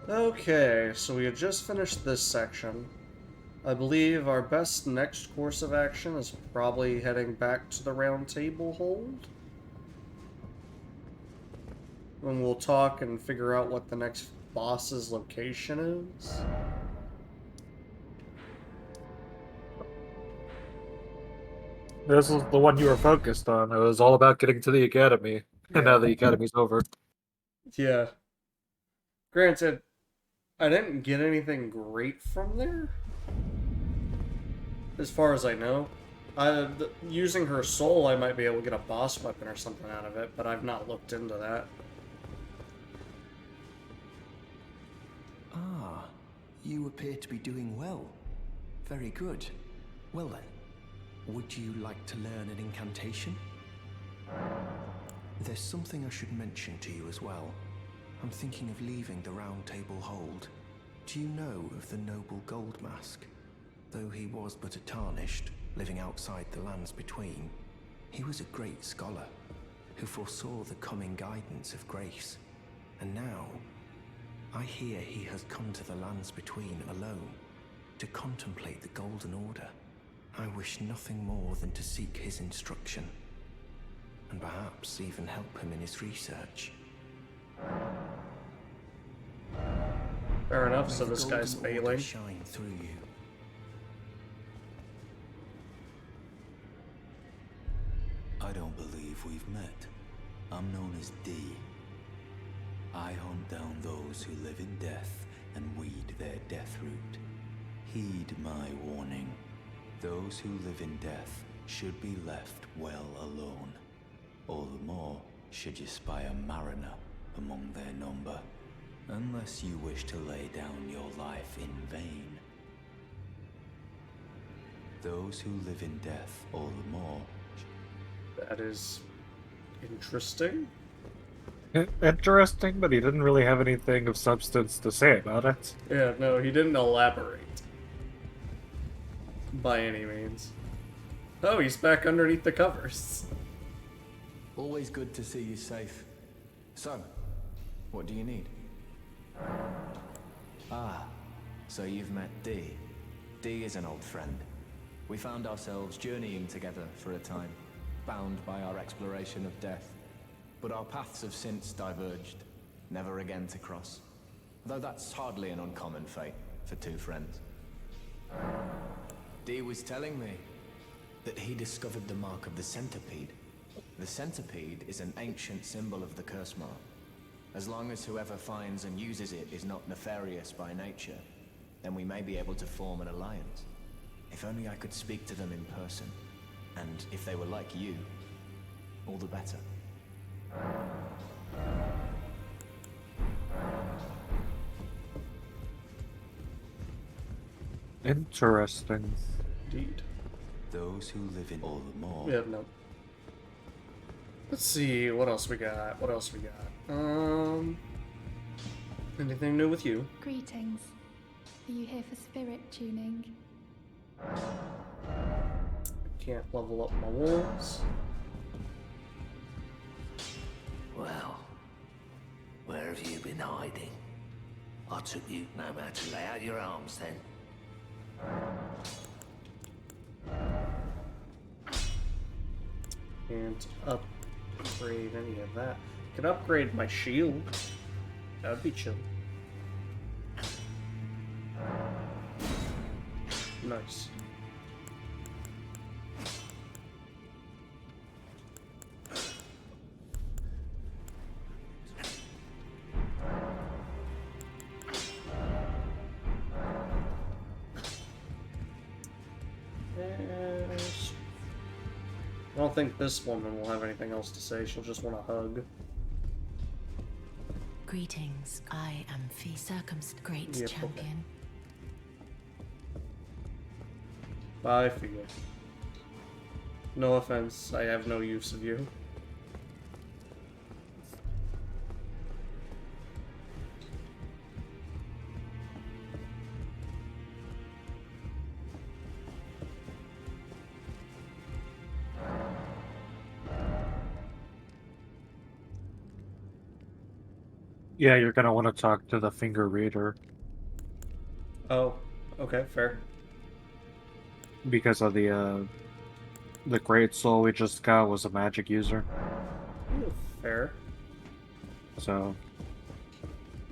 Okay, so we had just finished this section. I believe our best next course of action is probably heading back to the round table hold. And we'll talk and figure out what the next boss's location is. This is the one you were focused on. It was all about getting to the academy. And now Yeah. the academy's over. Yeah. Granted, I didn't get anything great from there, as far as I know. Using her soul, I might be able to get a boss weapon or something out of it, but I've not looked into that. Ah, you appear to be doing well. Very good. Well then, would you like to learn an incantation? There's something I should mention to you as well. I'm thinking of leaving the Round Table Hold. Do you know of the noble Gold Mask? Though he was but a tarnished, living outside the lands between, he was a great scholar who foresaw the coming guidance of grace. And now, I hear he has come to the lands between alone, to contemplate the Golden Order. I wish nothing more than to seek his instruction, and perhaps even help him in his research. Fair enough, May so the this guy's Golden failing. Order shine through you. I don't believe we've met. I'm known as D. I hunt down those who live in death and weed their death root. Heed my warning. Those who live in death should be left well alone. All the more should you spy a mariner among their number, unless you wish to lay down your life in vain. Those who live in death all the more. That is interesting. Interesting, but he didn't really have anything of substance to say about it. Yeah, no, he didn't elaborate. By any means. Oh, he's back underneath the covers. Always good to see you safe. So, what do you need? Ah, so you've met D. D is an old friend. We found ourselves journeying together for a time, bound by our exploration of death. But our paths have since diverged, never again to cross. Though that's hardly an uncommon fate for two friends. D was telling me that he discovered the mark of the centipede. The centipede is an ancient symbol of the curse mark. As long as whoever finds and uses it is not nefarious by nature, then we may be able to form an alliance. If only I could speak to them in person. And if they were like you, all the better. Interesting. Indeed. Those who live in all the more. Yeah, no. Let's see, what else we got? What else we got? Anything new with you? Greetings. Are you here for spirit tuning? Can't level up my wolves. Well, where have you been hiding? I took you no matter to lay out your arms then. Can't upgrade any of that. Could upgrade my shield. That would be chill. Nice. Yes. I don't think this woman will have anything else to say. She'll just want a hug. Greetings. I am Fee Circumst, great Yep, champion. Bye, Fia. No offense, I have no use of you. Yeah, you're gonna want to talk to the finger reader Oh, okay, fair. because of the great soul we just got was a magic user. Ooh, fair. So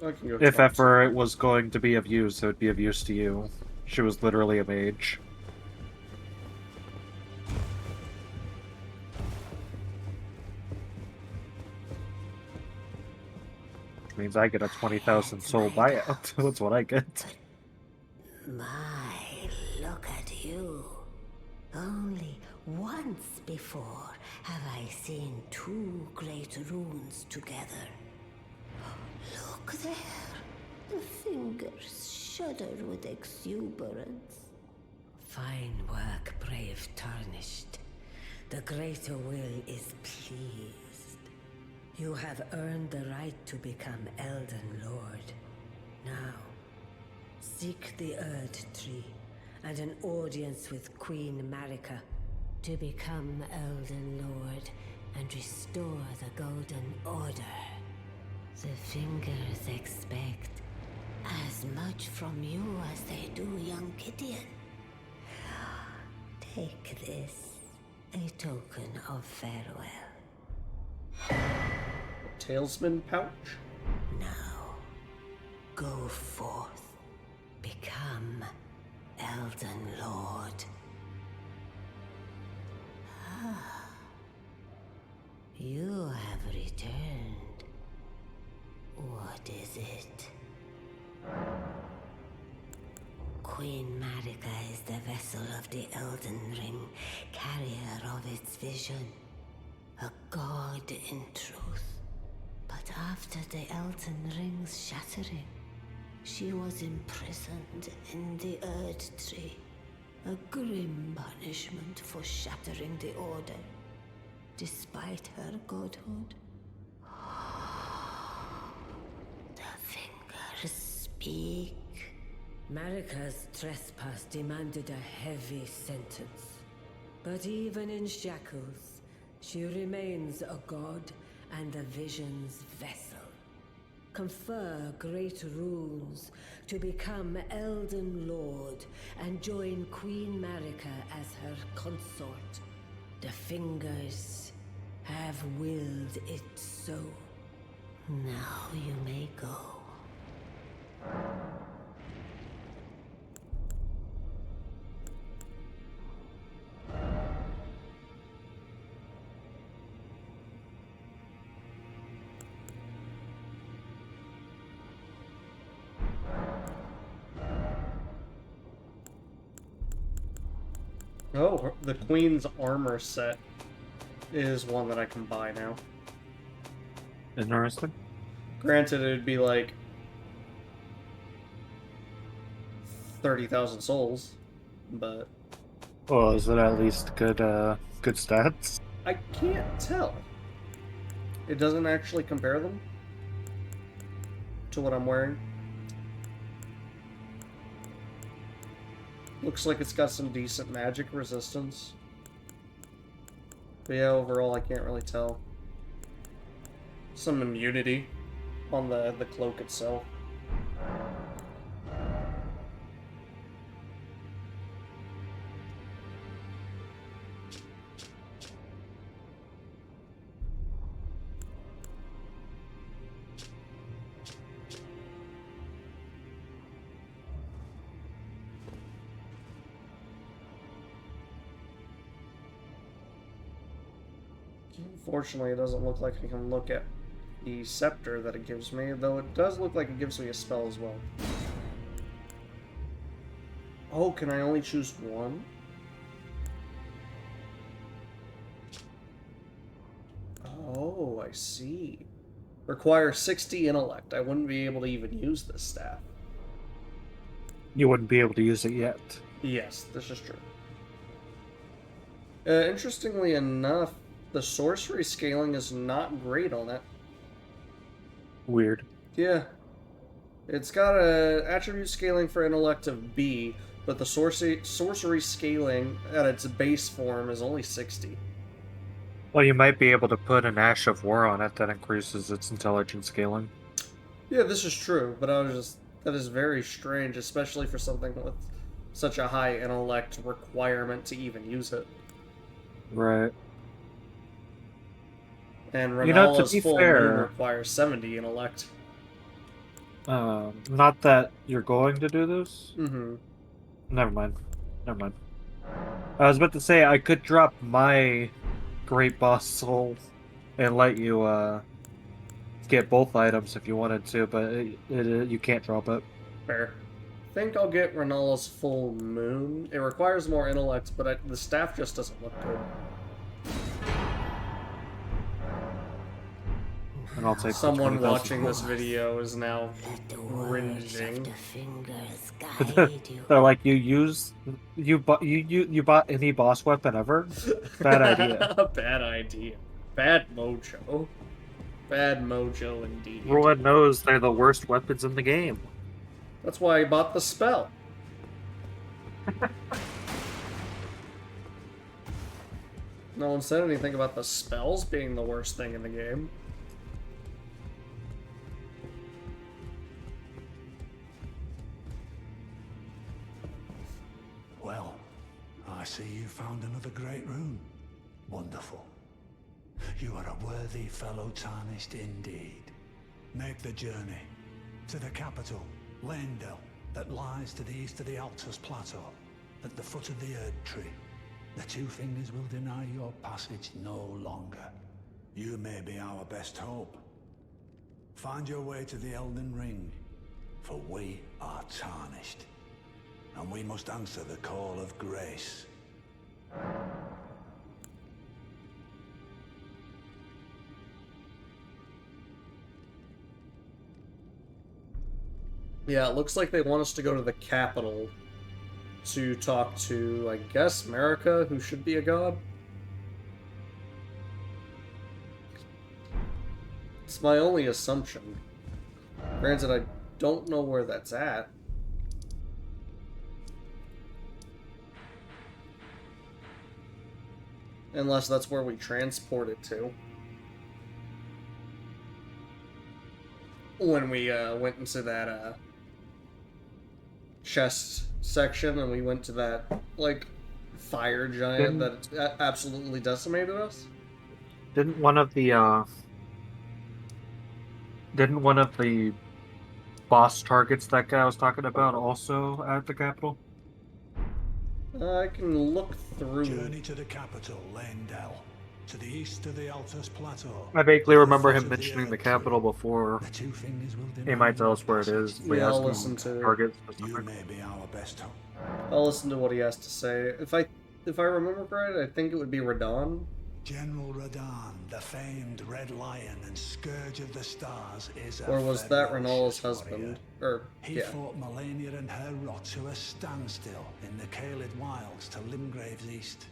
I can go if talk to ever it her. was going to be of use, it would be of use to you. She was literally a mage. Which means I get a 20,000 Had soul my buyout. That's what I get. My, look at you. Only once before have I seen two great runes together. Look there. The fingers shudder with exuberance. Fine work, brave Tarnished. The greater will is pleased. You have earned the right to become Elden Lord. Now, seek the Erd Tree and an audience with Queen Marika to become Elden Lord and restore the Golden Order. The fingers expect as much from you as they do young Gideon. Take this, a token of farewell. Talesman pouch? Now, go forth. Become Elden Lord. You have returned. What is it? Queen Marika is the vessel of the Elden Ring, carrier of its vision. A god in truth. But after the Elden Ring's shattering, she was imprisoned in the Erd Tree. A grim punishment for shattering the Order, despite her godhood. The fingers speak. Marika's trespass demanded a heavy sentence. But even in shackles, she remains a god and the Vision's vessel. Confer great runes to become Elden Lord and join Queen Marika as her consort. The fingers have willed it so. Now you may go. Oh, the Queen's armor set is one that I can buy now. Interesting. Granted, it would be like 30,000 souls, but Well, is it at least good stats? I can't tell. It doesn't actually compare them to what I'm wearing. Looks like it's got some decent magic resistance. But yeah, overall I can't really tell. Some immunity on the cloak itself. Unfortunately, it doesn't look like I can look at the scepter that it gives me, though it does look like it gives me a spell as well. Oh, can I only choose one? Oh, I see. Requires 60 intellect. I wouldn't be able to even use this staff. You wouldn't be able to use it yet. Yes, this is true. Interestingly enough, the sorcery scaling is not great on it. Weird. Yeah. It's got a attribute scaling for intellect of B, but the sorcery scaling at its base form is only 60. Well, you might be able to put an Ash of War on it that increases its intelligence scaling. Yeah, this is true, but I was just that is very strange, especially for something with such a high intellect requirement to even use it. Right. And You know, to Renala's be full moon fair, requires 70 intellect. not that you're going to do this. Mm-hmm. Never mind. Never mind. I was about to say I could drop my Great Boss Soul and let you get both items if you wanted to, but you can't drop it. Fair. I think I'll get Renala's full moon. It requires more intellect, but the staff just doesn't look good. And I'll take Someone the 20,000 watching this video is now Let the words of cringing. the fingers guide you. They're like, you bought any boss weapon ever? Bad idea. Bad idea. Bad mojo. Bad mojo indeed. Everyone knows they're the worst weapons in the game. That's why I bought the spell. No one said anything about the spells being the worst thing in the game. Well, I see you found another great rune. Wonderful. You are a worthy fellow tarnished indeed. Make the journey to the capital, Leyndell, that lies to the east of the Altus Plateau, at the foot of the Erd Tree. The Two Fingers will deny your passage no longer. You may be our best hope. Find your way to the Elden Ring, for we are tarnished, and we must answer the call of grace. Yeah, it looks like they want us to go to the capital to talk to, I guess, Marika, who should be a god. It's my only assumption. Granted, I don't know where that's at. Unless that's where we transport it to. When we went into that chest section and we went to that, like, fire giant that absolutely decimated us. Didn't one of the boss targets that guy was talking about also at the capital? I can look through. Journey to the capital, Leyndell, to the east of the Altus Plateau. I vaguely remember him mentioning the capital before. The Two Fingers will He deny might tell your us where it is. passage. If we Yeah, ask I'll him listen to it. target You specific. may be our best hope. I'll listen to what he has to say. If I remember right, I think it would be Radon. General Radon, the famed Red Lion and Scourge of the Stars, is a Or was that ferocious Renala's warrior. husband? Or, He yeah. fought Melania and her rot to a standstill in the Caelid Wilds to Limgrave's east.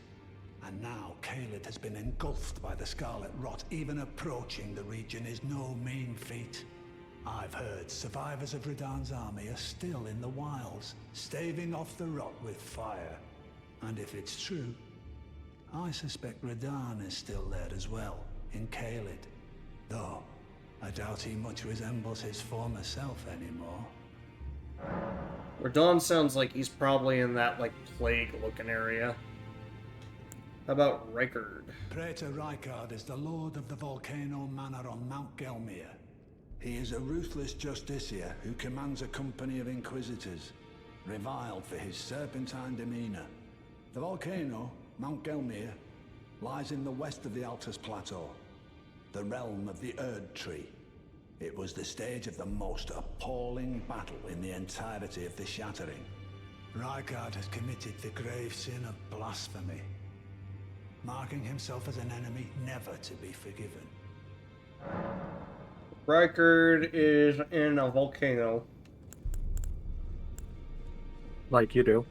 And now Caelid has been engulfed by the Scarlet Rot. Even approaching the region is no mean feat. I've heard survivors of Radon's army are still in the wilds, staving off the rot with fire. And if it's true, I suspect Radon is still there as well, in Caelid. Though, I doubt he much resembles his former self anymore. Radon sounds like he's probably in that, like, plague-looking area. How about Rykard? Praetor Rykard is the lord of the Volcano Manor on Mount Gelmir. He is a ruthless justiciar who commands a company of inquisitors, reviled for his serpentine demeanor. The volcano, Mount Gelmir, lies in the west of the Altus Plateau, the realm of the Erd Tree. It was the stage of the most appalling battle in the entirety of the Shattering. Rykard has committed the grave sin of blasphemy, marking himself as an enemy never to be forgiven. Rykard is in a volcano, Like you do.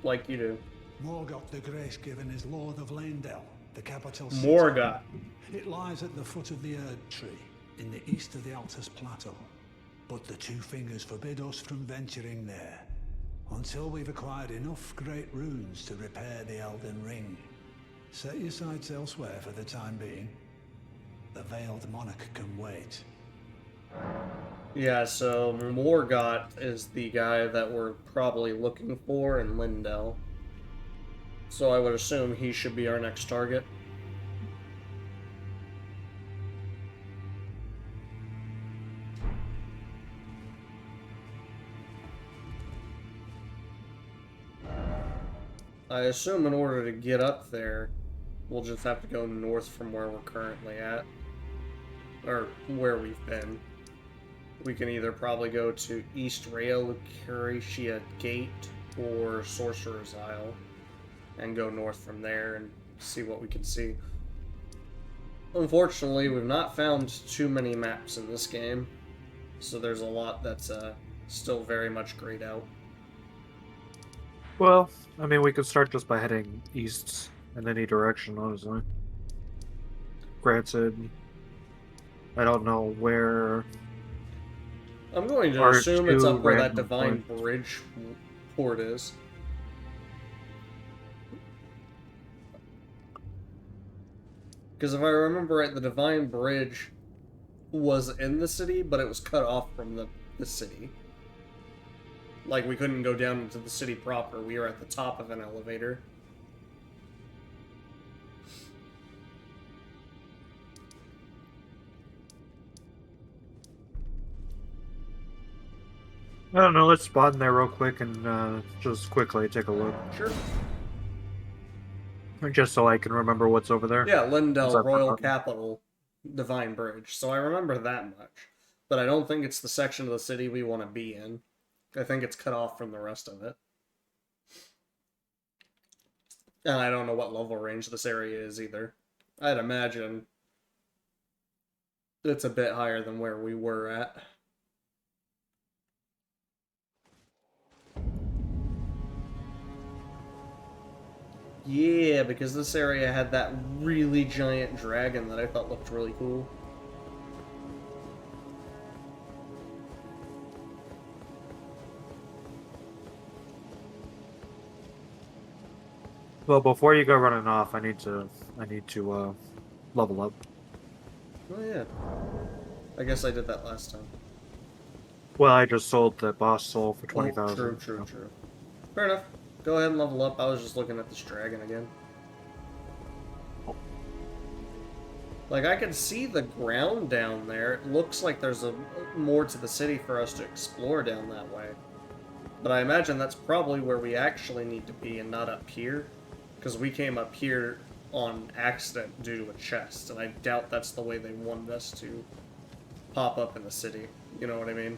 like you do. Morgoth the Grace-Given is Lord of Leyndell, the capital city. Morgoth. It lies at the foot of the Erd Tree, in the east of the Altus Plateau. But the Two Fingers forbid us from venturing there, until we've acquired enough great runes to repair the Elden Ring. Set your sights elsewhere for the time being. The Veiled Monarch can wait. Yeah, so Morgott is the guy that we're probably looking for in Lindell. So I would assume he should be our next target. I assume in order to get up there, we'll just have to go north from where we're currently at. Or where we've been. We can either probably go to East Rail Curatia Gate or Sorcerer's Isle and go north from there and see what we can see. Unfortunately, we've not found too many maps in this game, so there's a lot that's still very much grayed out. Well, I mean, we could start just by heading east in any direction, honestly. Granted, I don't know where. I'm going to Our assume it's up two where that random Divine points. Bridge port is. Because if I remember right, the Divine Bridge was in the city, but it was cut off from the city. Like, we couldn't go down into the city proper. We were at the top of an elevator. I don't know, let's spot in there real quick and just quickly take a look. Sure. Just so I can remember what's over there. Yeah, Lindell, I've Royal forgotten. Capital, Divine Bridge. So I remember that much. But I don't think it's the section of the city we want to be in. I think it's cut off from the rest of it. And I don't know what level range this area is either. I'd imagine it's a bit higher than where we were at. Yeah, because this area had that really giant dragon that I thought looked really cool. Well, before you go running off, I need to level up. Oh yeah. I guess I did that last time. Well, I just sold the boss soul for 20,000. Oh, true. Fair enough. Go ahead and level up. I was just looking at this dragon again. Like, I can see the ground down there. It looks like there's more to the city for us to explore down that way. But I imagine that's probably where we actually need to be and not up here. Because we came up here on accident due to a chest, and I doubt that's the way they wanted us to pop up in the city. You know what I mean?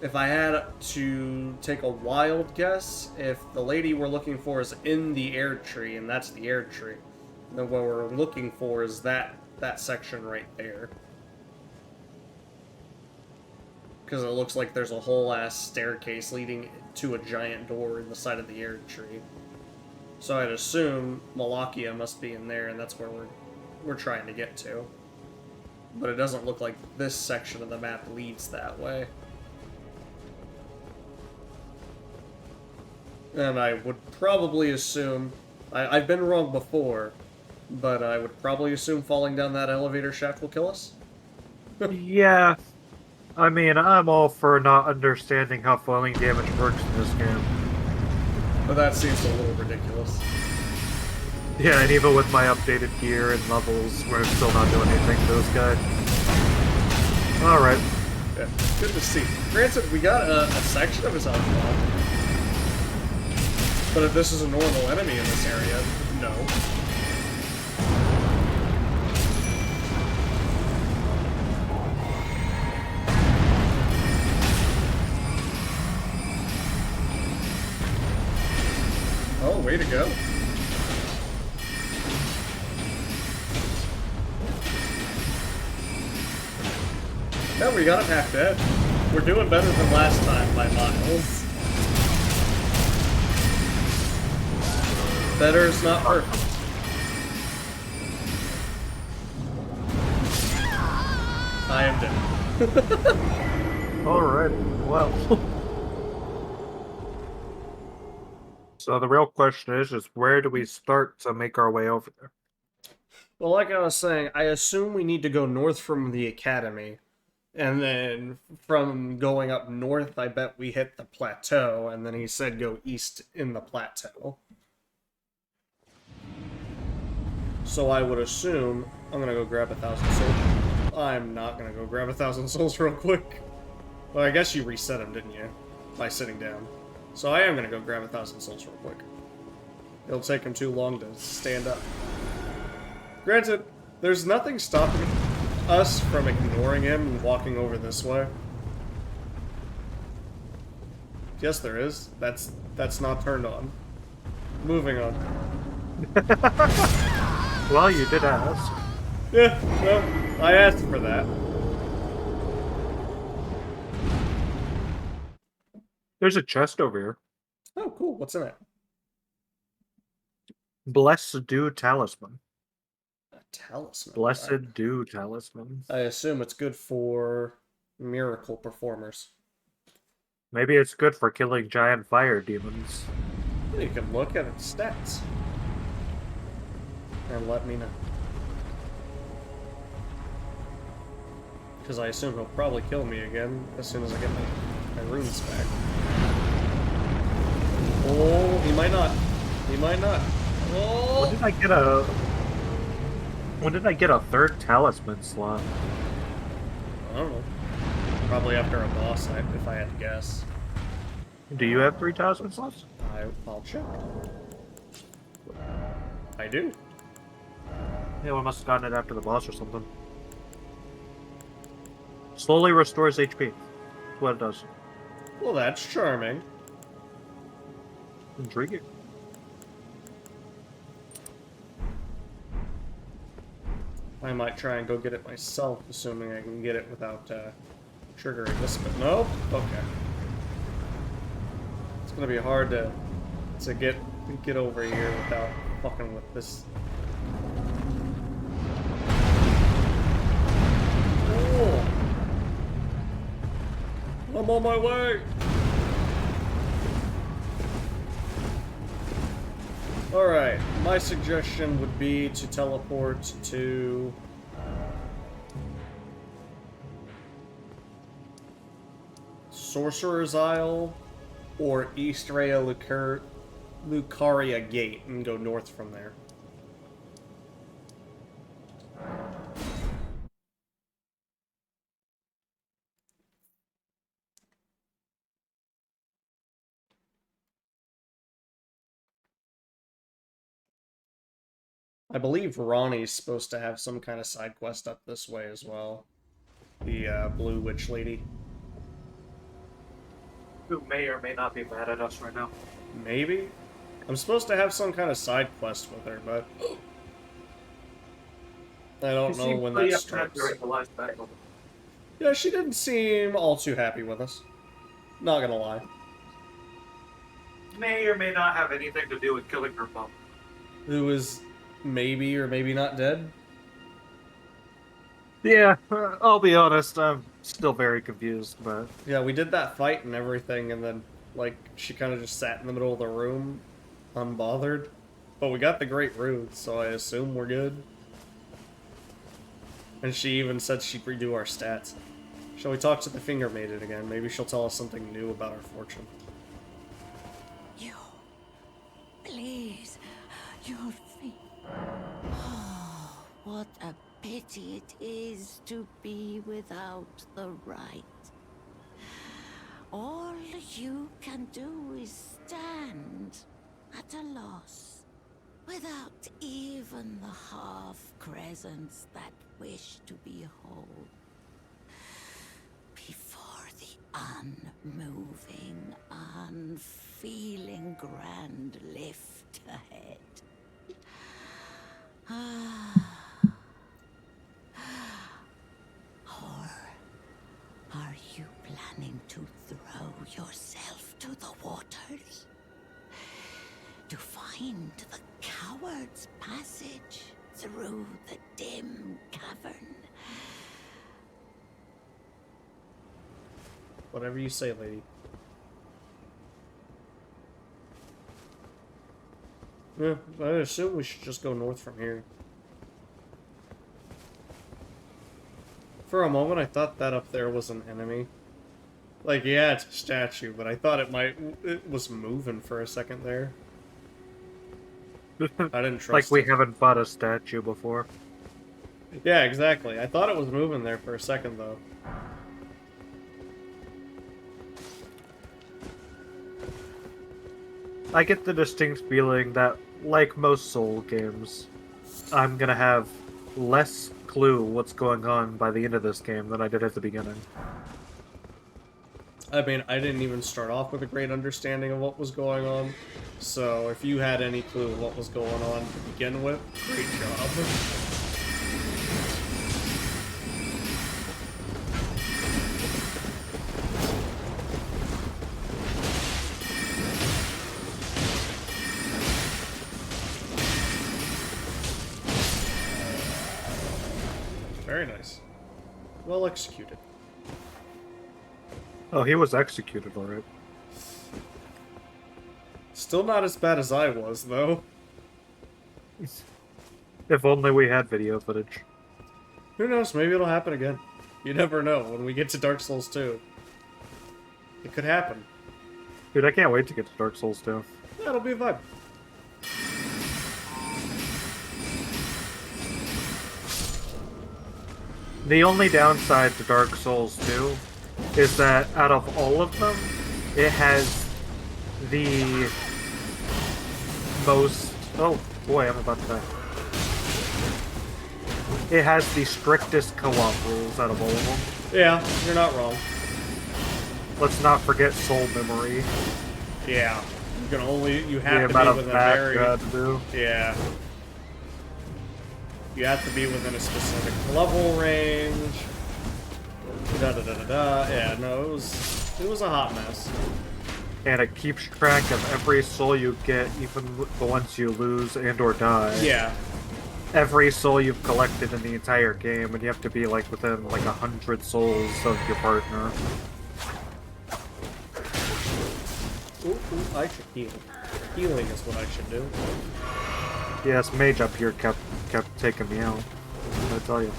If I had to take a wild guess, if the lady we're looking for is in the air tree, and that's the air tree, then what we're looking for is that section right there. Because it looks like there's a whole ass staircase leading to a giant door in the side of the air tree. So I'd assume Malakia must be in there, and that's where we're trying to get to. But it doesn't look like this section of the map leads that way. And I would probably assume... I've been wrong before, but I would probably assume falling down that elevator shaft will kill us. Yeah. I mean, I'm all for not understanding how falling damage works in this game. But that seems a little ridiculous. Yeah, and even with my updated gear and levels, we're still not doing anything to this guy. Alright. Yeah, good to see. Granted, we got a section of his health left. But if this is a normal enemy in this area, no. Oh, way to go. No, we got him half dead. We're doing better than last time by miles. Better is not perfect. I am dead. Alright, well. So the real question is where do we start to make our way over there? Well, like I was saying, I assume we need to go north from the academy And then from going up north, I bet we hit the plateau, and then he said go east in the plateau. So I would assume I'm gonna go grab 1,000 souls. I'm not gonna go grab 1,000 souls real quick. Well, I guess you reset them, didn't you? By sitting down. So I am gonna go grab 1,000 souls real quick. It'll take him too long to stand up. Granted, there's nothing stopping us from ignoring him and walking over this way. Yes, there is. That's not turned on. Moving on. Well, you did ask. Yeah, well, I asked for that. There's a chest over here. Oh, cool. What's in it? Blessed Dew Talisman. A talisman. Blessed Dew Talisman. I assume it's good for miracle performers. Maybe it's good for killing giant fire demons. You can look at its stats. And let me know. Because I assume he'll probably kill me again as soon as I get my runes back. Oh, he might not. He might not. Oh! When did I get a third talisman slot? I don't know. Probably after a boss, if I had to guess. Do you have 3 talisman slots? I'll check. I do. Yeah, we must have gotten it after the boss or something. Slowly restores HP. That's what it does. Well, that's charming. Intriguing. I might try and go get it myself, assuming I can get it without triggering this, but nope. Okay. It's gonna be hard to get over here without fucking with this. Oh! I'm on my way! Alright, my suggestion would be to teleport to... Sorcerer's Isle or East Rhea Lucaria Gate and go north from there. I believe Ronnie's supposed to have some kind of side quest up this way as well. The Blue Witch Lady. Who may or may not be mad at us right now. Maybe? I'm supposed to have some kind of side quest with her, but... I don't know when that starts. Yeah, she didn't seem all too happy with us. Not gonna lie. May or may not have anything to do with killing her mom. Who is maybe or maybe not dead? Yeah, I'll be honest, I'm still very confused, but... Yeah, we did that fight and everything, and then, like, she kind of just sat in the middle of the room, unbothered. But we got the great runes, so I assume we're good. And she even said she'd redo our stats. Shall we talk to the Finger Maiden again? Maybe she'll tell us something new about our fortune. You, please, your feet. Oh, what a pity it is to be without the right. All you can do is stand at a loss, without even the half-crescents that wish to be whole. Before the unmoving, unfeeling grand lift ahead. Or are you planning to throw yourself to the waters? To find the coward's passage through the dim cavern? Whatever you say, lady. Yeah, I assume we should just go north from here. For a moment, I thought that up there was an enemy. Like, yeah, it's a statue, but I thought it was moving for a second there. I didn't trust Like we it. haven't fought a statue before. Yeah, exactly. I thought it was moving there for a second, though. I get the distinct feeling that, like most Soul games, I'm gonna have less clue what's going on by the end of this game than I did at the beginning. I mean, I didn't even start off with a great understanding of what was going on, so if you had any clue of what was going on to begin with, great job. Very nice. Well executed. Oh, he was executed, alright. Still not as bad as I was, though. If only we had video footage. Who knows, maybe it'll happen again. You never know when we get to Dark Souls 2. It could happen. Dude, I can't wait to get to Dark Souls 2. That'll be a vibe. The only downside to Dark Souls 2 is that out of all of them, it has the most... Oh, boy, I'm about to die. It has the strictest co-op rules out of all of them. Yeah, you're not wrong. Let's not forget Soul Memory. Yeah. You The have to amount be of within a math very... you had to do. Yeah. You have to be within a specific level range. Da-da-da-da-da. Yeah, no, it was a hot mess. And it keeps track of every soul you get, even the ones you lose and or die. Yeah. Every soul you've collected in the entire game, and you have to be like within like 100 souls of your partner. Ooh, I should heal. Healing is what I should do. Yes, mage up here kept taking me out. I tell you.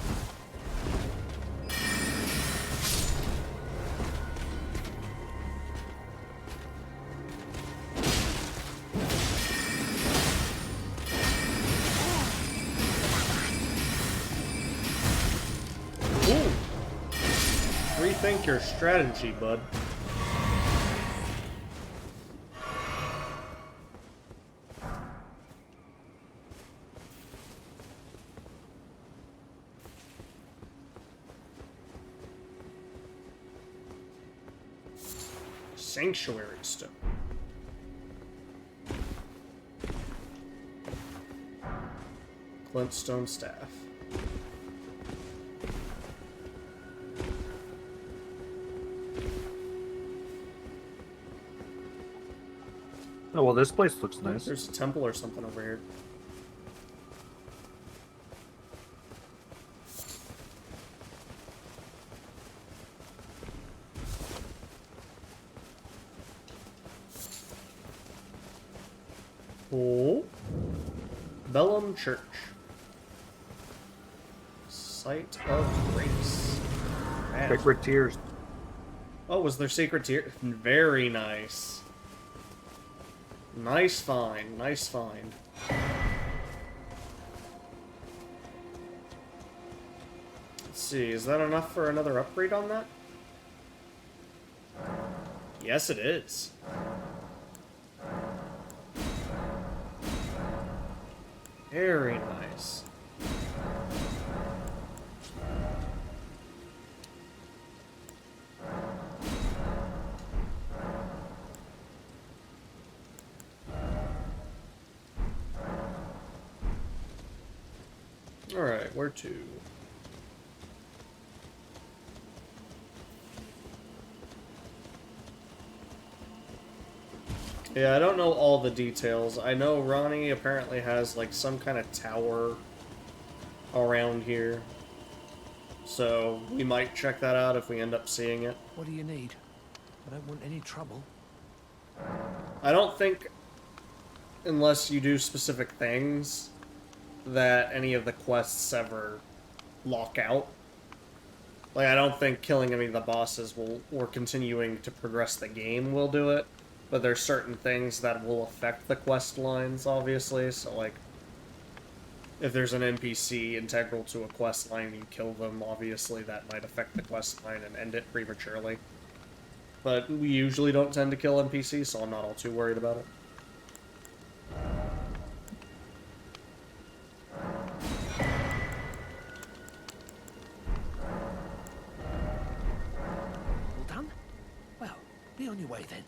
Ooh. Rethink your strategy, bud. Sanctuary Stone. Glintstone Staff. Oh, well, this place looks nice. There's a temple or something over here. Oh. Bellum Church. Site of Grace. Man. Sacred Tears. Oh, was there secret tier? Very nice. Nice find. Nice find. Let's see, is that enough for another upgrade on that? Yes, it is. Very nice. Alright, where to? Yeah, I don't know all the details. I know Ronnie apparently has, like, some kind of tower around here. So, we might check that out if we end up seeing it. What do you need? I don't want any trouble. I don't think, unless you do specific things, that any of the quests ever lock out. Like, I don't think killing any of the bosses or continuing to progress the game will do it, but there's certain things that will affect the quest lines, obviously, so, like, if there's an NPC integral to a quest line and you kill them, obviously that might affect the quest line and end it prematurely. But we usually don't tend to kill NPCs, so I'm not all too worried about it. All done? Well, be on your way then.